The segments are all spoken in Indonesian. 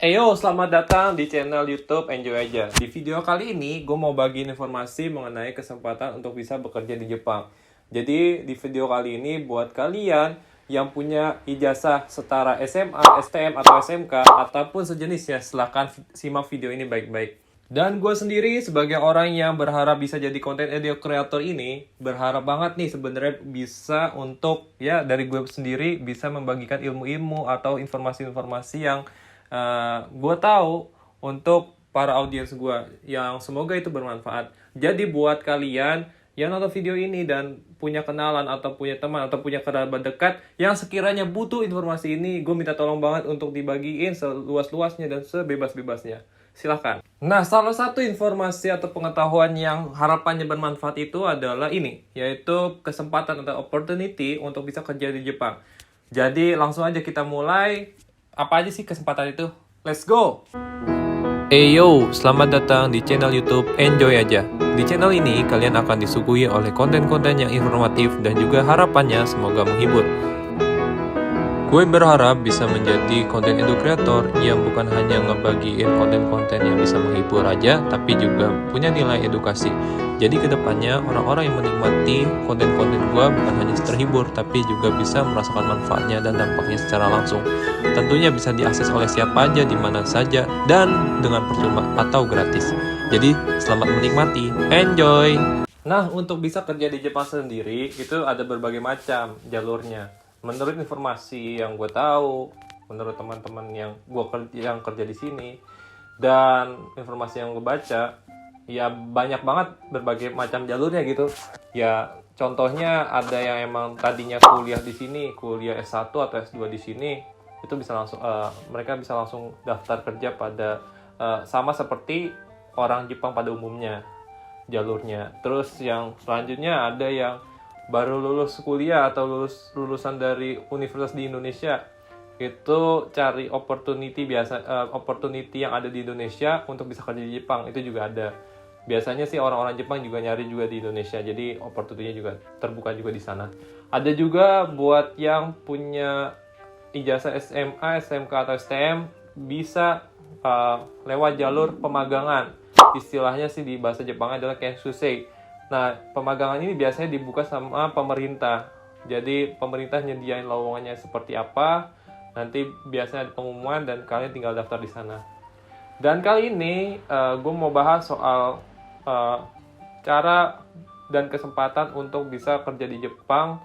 Selamat datang di channel YouTube Enjoy Aja. Di video kali ini, gue mau bagiin informasi mengenai kesempatan untuk bisa bekerja di Jepang. Jadi, di video kali ini, buat kalian yang punya ijazah setara SMA, STM, atau SMK, ataupun sejenisnya, silahkan simak video ini baik-baik. Dan gue sendiri sebagai orang yang berharap bisa jadi content creator ini, berharap banget nih sebenarnya bisa untuk, dari gue sendiri, bisa membagikan ilmu-ilmu atau informasi-informasi yang gue tahu untuk para audiens gue yang semoga itu bermanfaat. Jadi buat kalian yang nonton video ini dan punya kenalan atau punya teman atau punya kerabat dekat yang sekiranya butuh informasi ini, gue minta tolong banget untuk dibagiin seluas-luasnya dan sebebas-bebasnya. Silahkan. Nah, salah satu informasi atau pengetahuan yang harapannya bermanfaat itu adalah ini, yaitu kesempatan atau opportunity untuk bisa kerja di Jepang. Jadi langsung aja kita mulai. Apa aja sih kesempatan itu? Let's go! Selamat datang di channel YouTube Enjoy Aja. Di channel ini, kalian akan disuguhi oleh konten-konten yang informatif dan juga harapannya semoga menghibur. Gue berharap bisa menjadi konten creator yang bukan hanya ngebagiin konten-konten yang bisa menghibur aja, tapi juga punya nilai edukasi. Jadi kedepannya orang-orang yang menikmati konten-konten gue bukan hanya terhibur, tapi juga bisa merasakan manfaatnya dan dampaknya secara langsung. Tentunya bisa diakses oleh siapa aja, di mana saja, dan dengan percuma atau gratis. Jadi selamat menikmati, enjoy! Nah, untuk bisa kerja di Jepang sendiri, itu ada berbagai macam jalurnya. Menurut informasi yang gue tahu, menurut teman-teman yang kerja di sini, dan informasi yang gue baca, ya banyak banget berbagai macam jalurnya gitu. Ya contohnya ada yang emang tadinya kuliah di sini, kuliah S1 atau S2 di sini, itu bisa langsung mereka bisa langsung daftar kerja pada sama seperti orang Jepang pada umumnya jalurnya. Terus yang selanjutnya ada yang baru lulus kuliah atau lulusan dari universitas di Indonesia, itu cari opportunity yang ada di Indonesia untuk bisa kerja di Jepang, itu juga ada. Biasanya sih orang-orang Jepang juga nyari juga di Indonesia, jadi opportunity-nya juga terbuka juga di sana. Ada juga buat yang punya ijazah SMA, SMK atau STM, bisa lewat jalur pemagangan. Istilahnya sih di bahasa Jepang adalah kensusei. Nah, pemagangan ini biasanya dibuka sama pemerintah. Jadi, pemerintah nyediain lowongannya seperti apa, nanti biasanya ada pengumuman dan kalian tinggal daftar di sana. Dan kali ini, gue mau bahas soal cara dan kesempatan untuk bisa kerja di Jepang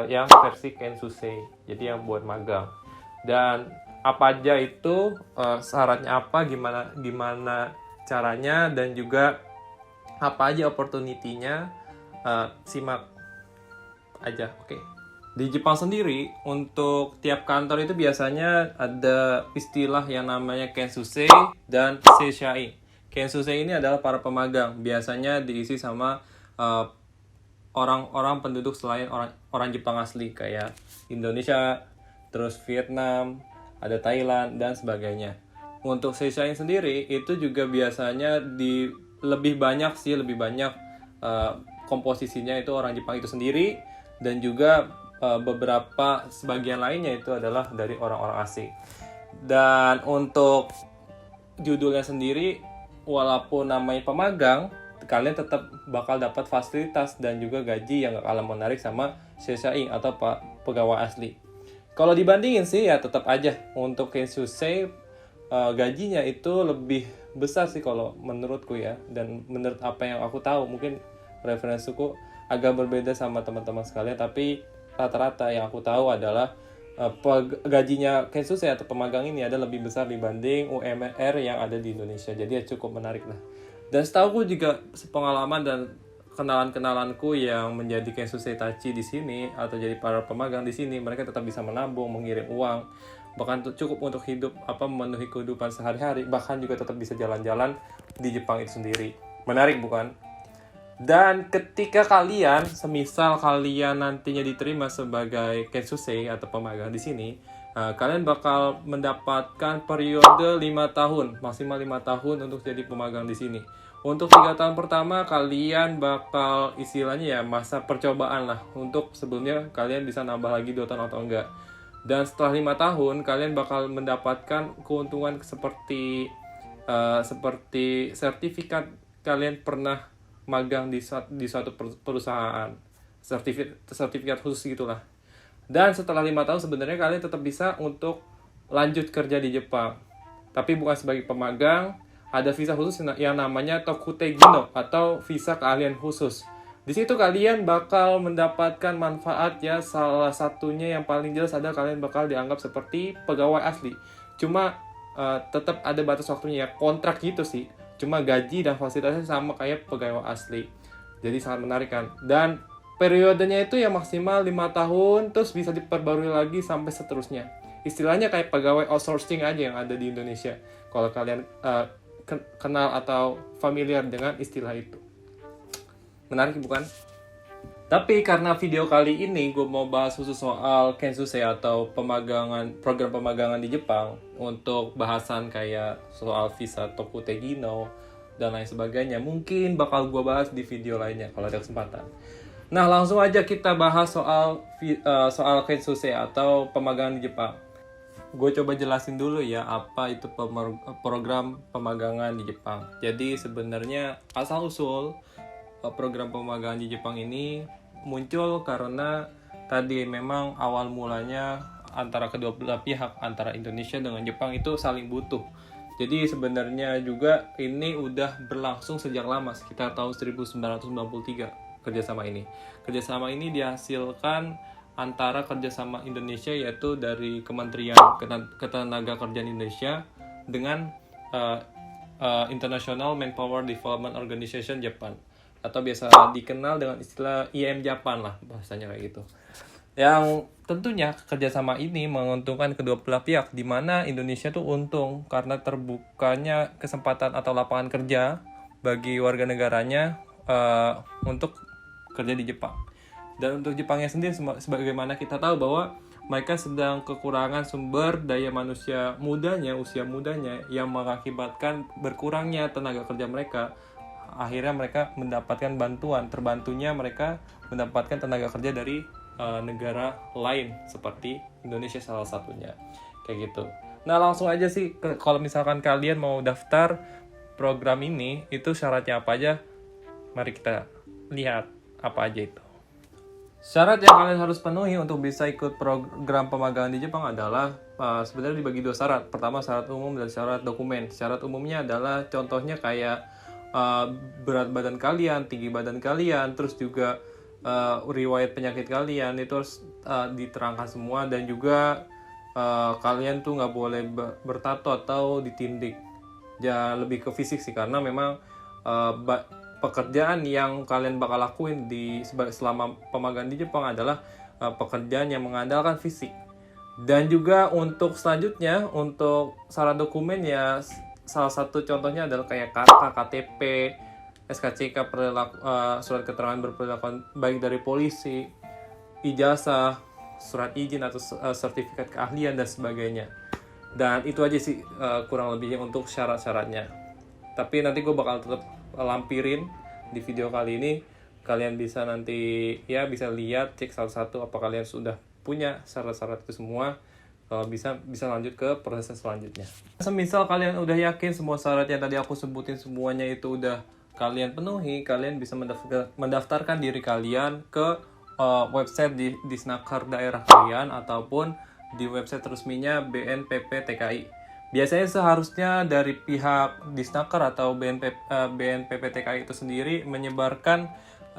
yang versi kensusei. Jadi, yang buat magang. Dan apa aja itu, syaratnya apa, gimana caranya, dan juga apa aja opportunity-nya, simak aja, oke. Di Jepang sendiri, untuk tiap kantor itu biasanya ada istilah yang namanya kensusei dan seishai. Kensusei ini adalah para pemagang, biasanya diisi sama orang-orang penduduk selain orang Jepang asli, kayak Indonesia, terus Vietnam, ada Thailand, dan sebagainya. Untuk seishai sendiri, itu juga biasanya lebih banyak komposisinya itu orang Jepang itu sendiri, dan juga sebagian lainnya itu adalah dari orang-orang asing. Dan untuk judulnya sendiri, walaupun namanya pemagang, kalian tetap bakal dapat fasilitas dan juga gaji yang gak kalah menarik sama seishai atau pegawai asli. Kalau dibandingin sih ya tetap aja untuk kensusei gajinya itu lebih besar sih kalau menurutku ya, dan menurut apa yang aku tahu, mungkin referensiku agak berbeda sama teman-teman sekalian, tapi rata-rata yang aku tahu adalah gajinya kensusei atau pemagang ini ada lebih besar dibanding UMR yang ada di Indonesia, jadi ya cukup menarik lah. Dan setahu juga pengalaman dan kenalan-kenalanku yang menjadi kensusei tachi di sini atau jadi para pemagang di sini, mereka tetap bisa menabung, mengirim uang, bahkan cukup untuk hidup memenuhi kehidupan sehari-hari, bahkan juga tetap bisa jalan-jalan di Jepang itu sendiri. Menarik bukan? Dan ketika semisal kalian nantinya diterima sebagai kensusei atau pemagang di sini, kalian bakal mendapatkan periode 5 tahun, maksimal 5 tahun untuk jadi pemagang di sini. Untuk 3 tahun pertama kalian bakal istilahnya ya masa percobaan lah, untuk sebelumnya kalian bisa nambah lagi 2 tahun atau enggak. Dan setelah 5 tahun kalian bakal mendapatkan keuntungan seperti sertifikat kalian pernah magang di suatu perusahaan, sertifikat khusus gitulah. Dan setelah 5 tahun sebenarnya kalian tetap bisa untuk lanjut kerja di Jepang, tapi bukan sebagai pemagang. Ada visa khusus yang namanya Tokutei-gino atau visa keahlian khusus. Di situ kalian bakal mendapatkan manfaat ya, salah satunya yang paling jelas ada kalian bakal dianggap seperti pegawai asli. Cuma tetap ada batas waktunya ya, kontrak gitu sih. Cuma gaji dan fasilitasnya sama kayak pegawai asli. Jadi sangat menarik kan. Dan periodenya itu ya maksimal 5 tahun, terus bisa diperbarui lagi sampai seterusnya. Istilahnya kayak pegawai outsourcing aja yang ada di Indonesia. Kalau kalian kenal atau familiar dengan istilah itu. Menarik bukan? Tapi karena video kali ini gue mau bahas khusus soal Kensusei atau program pemagangan di Jepang, untuk bahasan kayak soal visa Tokutei-gino dan lain sebagainya, mungkin bakal gue bahas di video lainnya kalau ada kesempatan. Nah, langsung aja kita bahas soal Kensusei atau pemagangan di Jepang. Gue coba jelasin dulu ya apa itu program pemagangan di Jepang. Jadi sebenarnya asal-usul program pemagangan di Jepang ini muncul karena tadi memang awal mulanya antara kedua belah pihak, antara Indonesia dengan Jepang itu saling butuh. Jadi sebenarnya juga ini udah berlangsung sejak lama, sekitar tahun 1993 kerjasama ini. Kerjasama ini dihasilkan antara kerjasama Indonesia, yaitu dari Kementerian Ketenagakerjaan Indonesia dengan International Manpower Development Organization Japan, atau biasa dikenal dengan istilah IM Japan lah bahasanya kayak gitu. Yang tentunya kerjasama ini menguntungkan kedua belah pihak, di mana Indonesia tuh untung karena terbukanya kesempatan atau lapangan kerja bagi warga negaranya untuk kerja di Jepang. Dan untuk Jepangnya sendiri, sebagaimana kita tahu bahwa mereka sedang kekurangan sumber daya manusia mudanya, usia mudanya, yang mengakibatkan berkurangnya tenaga kerja mereka. Akhirnya mereka mendapatkan terbantunya mereka mendapatkan tenaga kerja dari negara lain seperti Indonesia salah satunya, kayak gitu. Nah, langsung aja sih, kalau misalkan kalian mau daftar program ini, itu syaratnya apa aja? Mari kita lihat apa aja itu. Syarat yang kalian harus penuhi untuk bisa ikut program pemagangan di Jepang adalah sebenarnya dibagi 2 syarat. Pertama, syarat umum dan syarat dokumen. Syarat umumnya adalah contohnya kayak berat badan kalian, tinggi badan kalian, terus juga riwayat penyakit kalian itu harus diterangkan semua, dan juga kalian tuh nggak boleh bertato atau ditindik. Ya, lebih ke fisik sih, karena memang pekerjaan yang kalian bakal lakuin selama pemagangan di Jepang adalah pekerjaan yang mengandalkan fisik. Dan juga untuk selanjutnya, untuk syarat dokumen ya, salah satu contohnya adalah kayak KTP, SKCK, surat keterangan berperilakuan baik dari polisi, ijazah, surat izin atau sertifikat keahlian dan sebagainya. Dan itu aja sih kurang lebihnya untuk syarat-syaratnya. Tapi nanti gue bakal tetap lampirin di video kali ini. Kalian bisa nanti ya bisa lihat, cek satu-satu apa kalian sudah punya syarat-syarat itu semua. Kalau bisa lanjut ke proses selanjutnya. Semisal kalian udah yakin semua syarat yang tadi aku sebutin semuanya itu udah kalian penuhi, kalian bisa mendaftarkan diri kalian ke website di Disnaker daerah kalian ataupun di website resminya BNPP TKI. Biasanya seharusnya dari pihak Disnaker atau BNPP TKI itu sendiri menyebarkan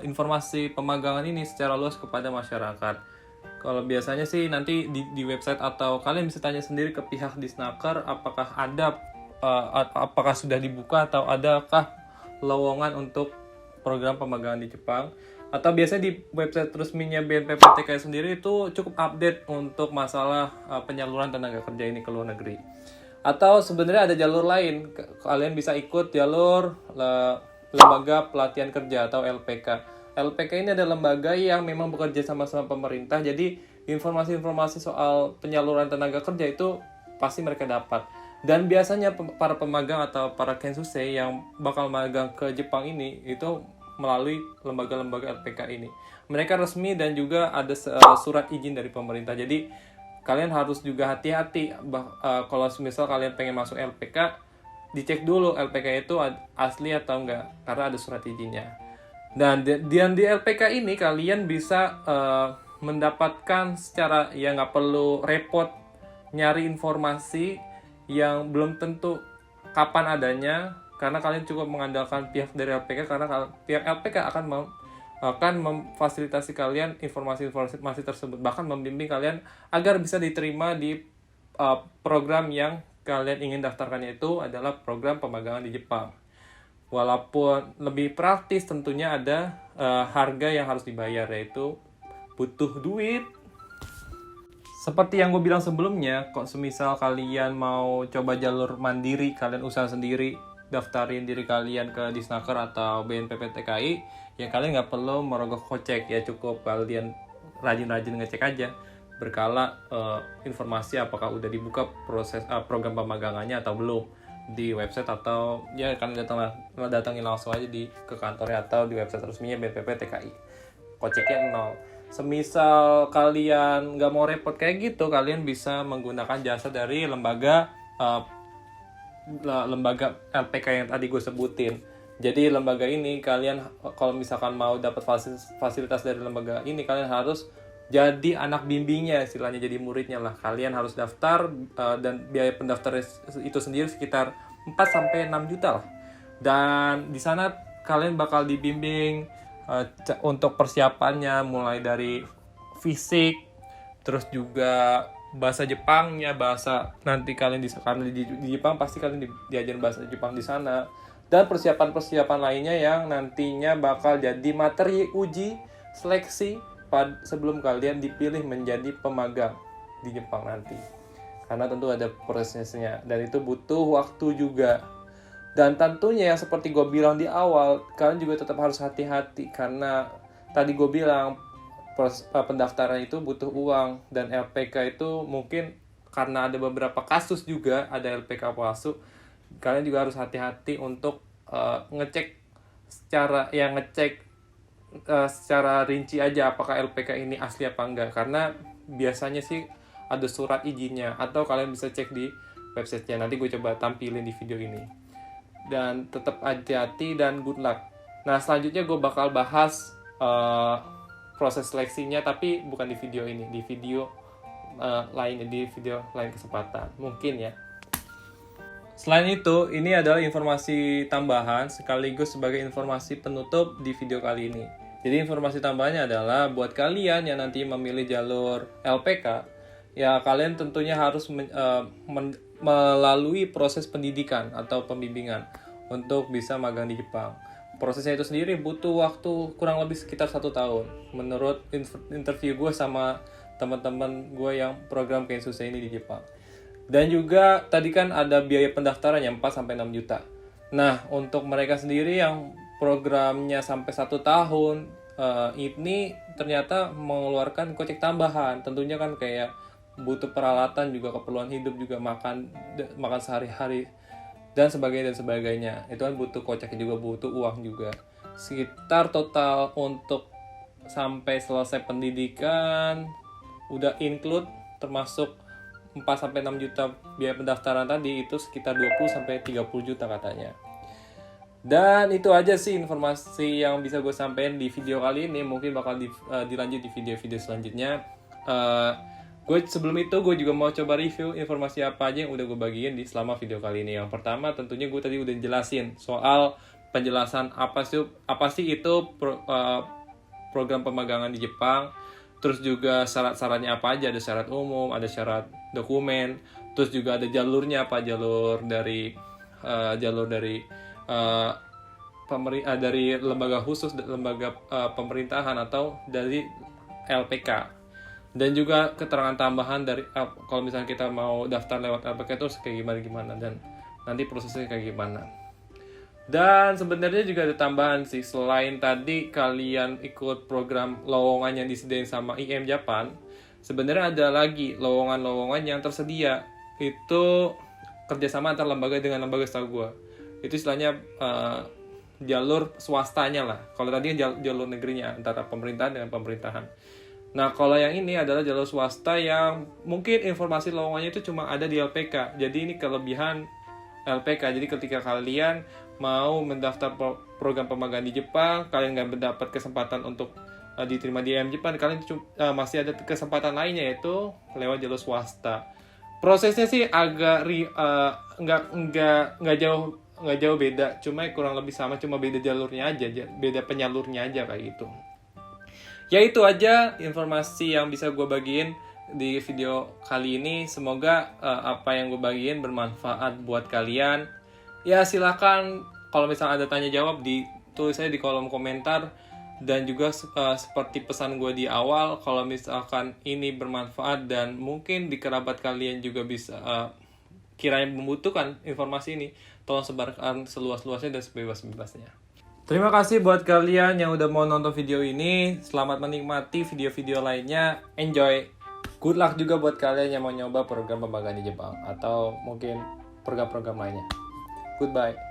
informasi pemagangan ini secara luas kepada masyarakat. Kalau biasanya sih nanti di website atau kalian bisa tanya sendiri ke pihak Disnaker apakah apakah sudah dibuka atau adakah lowongan untuk program pemagangan di Jepang. Atau biasanya di website resminya BNPP TKI sendiri itu cukup update untuk masalah penyaluran tenaga kerja ini ke luar negeri. Atau sebenarnya ada jalur lain, kalian bisa ikut jalur lembaga pelatihan kerja atau LPK. LPK ini adalah lembaga yang memang bekerja sama-sama pemerintah, jadi informasi-informasi soal penyaluran tenaga kerja itu pasti mereka dapat. Dan biasanya para pemagang atau para Kensusei yang bakal magang ke Jepang ini itu melalui lembaga-lembaga LPK ini. Mereka resmi dan juga ada surat izin dari pemerintah. Jadi kalian harus juga hati-hati. Kalau misal kalian pengen masuk LPK, dicek dulu LPK itu asli atau enggak, karena ada surat izinnya. Dan di LPK ini kalian bisa mendapatkan secara, ya nggak perlu repot nyari informasi yang belum tentu kapan adanya, karena kalian cukup mengandalkan pihak dari LPK, karena pihak LPK akan memfasilitasi kalian informasi tersebut, bahkan membimbing kalian agar bisa diterima di program yang kalian ingin daftarkan, yaitu adalah program pemagangan di Jepang. Walaupun lebih praktis, tentunya ada harga yang harus dibayar, yaitu butuh duit. Seperti yang gue bilang sebelumnya, kok semisal kalian mau coba jalur mandiri, kalian usaha sendiri, daftarin diri kalian ke Disnaker atau BNPB TKI, ya kalian nggak perlu merogoh kocek, ya cukup kalian rajin-rajin ngecek aja berkala informasi apakah udah dibuka proses program pemagangannya atau belum di website, atau ya kalian datangin langsung aja ke kantornya atau di website resminya BNPB TKI. Koceknya 0. Semisal kalian nggak mau repot kayak gitu, kalian bisa menggunakan jasa dari lembaga LPK yang tadi gue sebutin. Jadi lembaga ini, kalian kalau misalkan mau dapat fasilitas dari lembaga ini, kalian harus jadi anak bimbingnya, istilahnya jadi muridnya lah. Kalian harus daftar dan biaya pendaftar itu sendiri sekitar 4-6 juta lah. Dan di sana kalian bakal dibimbing untuk persiapannya, mulai dari fisik, terus juga bahasa Jepangnya, bahasa nanti kalian karena di Jepang pasti kalian diajarin bahasa Jepang di sana, dan persiapan lainnya yang nantinya bakal jadi materi uji seleksi sebelum kalian dipilih menjadi pemagang di Jepang nanti. Karena tentu ada prosesnya, dan itu butuh waktu juga. Dan tentunya yang seperti gue bilang di awal, kalian juga tetap harus hati-hati, karena tadi gue bilang pendaftaran itu butuh uang, dan LPK itu mungkin karena ada beberapa kasus juga ada LPK palsu. Kalian juga harus hati-hati untuk ngecek secara rinci aja apakah LPK ini asli apa enggak, karena biasanya sih ada surat izinnya, atau kalian bisa cek di websitenya. Nanti gue coba tampilin di video ini. Dan tetap hati-hati dan good luck. Nah, selanjutnya gue bakal bahas proses seleksinya, tapi bukan di video ini, di video lainnya, di video lain kesempatan mungkin ya. Selain itu, ini adalah informasi tambahan sekaligus sebagai informasi penutup di video kali ini. Jadi informasi tambahannya adalah buat kalian yang nanti memilih jalur LPK, ya kalian tentunya harus melalui proses pendidikan atau pembimbingan untuk bisa magang di Jepang. Prosesnya itu sendiri butuh waktu kurang lebih sekitar 1 tahun. Menurut interview gue sama teman-teman gue yang program Kensusa ini di Jepang. Dan juga tadi kan ada biaya pendaftaran yang 4-6 juta. Nah, untuk mereka sendiri yang programnya sampai 1 tahun, ini ternyata mengeluarkan kocek tambahan. Tentunya kan kayak butuh peralatan, juga keperluan hidup, juga makan sehari-hari dan sebagainya. Itu kan butuh kocek, juga butuh uang juga. Sekitar total untuk sampai selesai pendidikan udah include termasuk 4-6 juta biaya pendaftaran tadi, itu sekitar 20-30 juta katanya. Dan itu aja sih informasi yang bisa gue sampaikan di video kali ini. Mungkin bakal dilanjut di video-video selanjutnya. Sebelum itu gue juga mau coba review informasi apa aja yang udah gue bagiin selama video kali ini. Yang pertama tentunya gue tadi udah jelasin soal penjelasan apa sih itu program pemagangan di Jepang. Terus juga syarat-syaratnya apa aja, ada syarat umum, ada syarat dokumen, terus juga ada jalurnya apa, jalur dari lembaga khusus, lembaga pemerintahan, atau dari LPK. Dan juga keterangan tambahan dari kalau misalnya kita mau daftar lewat LPK itu kayak gimana dan nanti prosesnya kayak gimana. Dan sebenarnya juga ada tambahan sih, selain tadi kalian ikut program lowongan yang disediain sama IM Japan, sebenarnya ada lagi lowongan-lowongan yang tersedia. Itu kerjasama antar lembaga dengan lembaga, setahu gue. Itu istilahnya jalur swastanya lah. Kalau tadi jalur negerinya antara pemerintahan dengan pemerintahan. Nah, kalau yang ini adalah jalur swasta yang mungkin informasi lowongannya itu cuma ada di LPK. Jadi ini kelebihan LPK. Jadi ketika kalian mau mendaftar program pemagangan di Jepang, kalian nggak mendapat kesempatan untuk diterima di Jepang, kalian masih ada kesempatan lainnya, yaitu lewat jalur swasta. Prosesnya sih agak nggak jauh beda, cuma kurang lebih sama, cuma beda jalurnya aja, beda penyalurnya aja kayak gitu. Ya itu aja informasi yang bisa gue bagiin di video kali ini. Semoga apa yang gue bagiin bermanfaat buat kalian. Ya silakan kalau misalnya ada tanya jawab, tulis aja di kolom komentar. Dan juga seperti pesan gue di awal, kalau misalkan ini bermanfaat dan mungkin di kerabat kalian juga bisa kiranya membutuhkan informasi ini, tolong sebarkan seluas-luasnya dan sebebas-bebasnya. Terima kasih buat kalian yang udah mau nonton video ini. Selamat menikmati video-video lainnya. Enjoy. Good luck juga buat kalian yang mau nyoba program pemagangan di Jepang atau mungkin program-program lainnya. Goodbye.